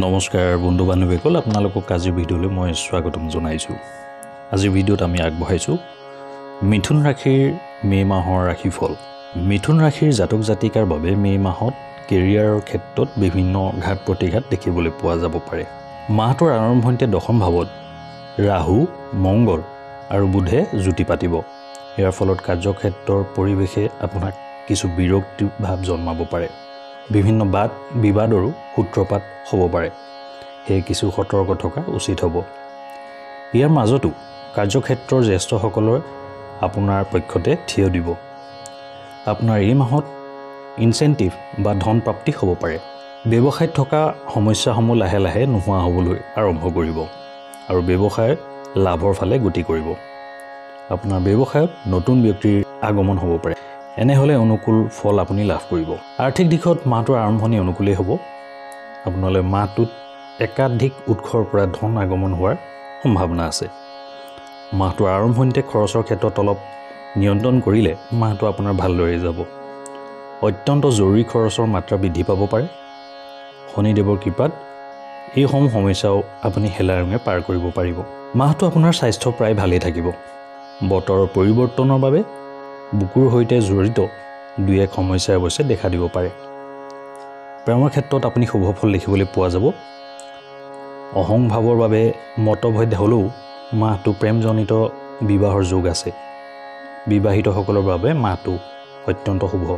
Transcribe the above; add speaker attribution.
Speaker 1: নমস্কাৰ বন্ধু বান্ধৱীসকল, আপোনালোকক আজিৰ ভিডিঅ'লৈ মই স্বাগতম জনাইছোঁ। আজিৰ ভিডিঅ'ত আমি আগবঢ়াইছোঁ মিথুন ৰাশিৰ মে' মাহৰ ৰাশিফল। মিথুন ৰাশিৰ জাতক জাতিকাৰ বাবে মে' মাহত কেৰিয়াৰৰ ক্ষেত্ৰত বিভিন্ন ঘাত প্ৰতিঘাত দেখিবলৈ পোৱা যাব পাৰে। মাহটোৰ আৰম্ভণিতে দশম ভাৱত ৰাহু, মংগল আৰু বুধে যুতি পাতিব। ইয়াৰ ফলত কাৰ্যক্ষেত্ৰৰ পৰিৱেশে আপোনাক কিছু বিৰক্তি ভাৱ জন্মাব পাৰে। বিভিন্ন বাদ বিবাদৰো সূত্ৰপাত হ'ব পাৰে, সেয়ে কিছু সতৰ্ক থকা উচিত হ'ব। ইয়াৰ মাজতো কাৰ্যক্ষেত্ৰৰ জ্যেষ্ঠসকলৰ আপোনাৰ পক্ষতে থিয় দিব। আপোনাৰ এই মাহত ইনচেণ্টিভ বা ধন প্ৰাপ্তি হ'ব পাৰে। ব্যৱসায়ত থকা সমস্যাসমূহ লাহে লাহে নোহোৱা হ'বলৈ আৰম্ভ কৰিব আৰু ব্যৱসায় লাভৰ ফালে গতি কৰিব। আপোনাৰ ব্যৱসায়ত নতুন ব্যক্তিৰ আগমন হ'ব পাৰে। এনেহ'লে অনুকূল ফল আপুনি লাভ কৰিব। আৰ্থিক দিশত মাহটোৰ আৰম্ভণি অনুকূলেই হ'ব। আপোনালৈ মাহটোত একাধিক উৎসৰ পৰা ধন আগমন হোৱাৰ সম্ভাৱনা আছে। মাহটোৰ আৰম্ভণিতে খৰচৰ ক্ষেত্ৰত অলপ নিয়ন্ত্ৰণ কৰিলে মাহটো আপোনাৰ ভালদৰে যাব। অত্যন্ত জৰুৰী খৰচৰ মাত্ৰা বৃদ্ধি পাব পাৰে। শনিদেৱৰ কৃপাত এইসমূহ সমস্যাও আপুনি হেলাৰঙে পাৰ কৰিব পাৰিব। মাহটো আপোনাৰ স্বাস্থ্য প্ৰায় ভালেই থাকিব। বতৰৰ পৰিৱৰ্তনৰ বাবে বুকুৰ সৈতে জড়িত দুই এক সমস্যাই অৱশ্যে দেখা দিব পাৰে। প্ৰেমৰ ক্ষেত্ৰত আপুনি শুভ ফল দেখিবলৈ পোৱা যাব। অহংভাৱৰ বাবে মতভেদ হ'লেও মাহটো প্ৰেমজনিত বিবাহৰ যোগ আছে। বিবাহিতসকলৰ বাবে মাহটো অত্যন্ত শুভ।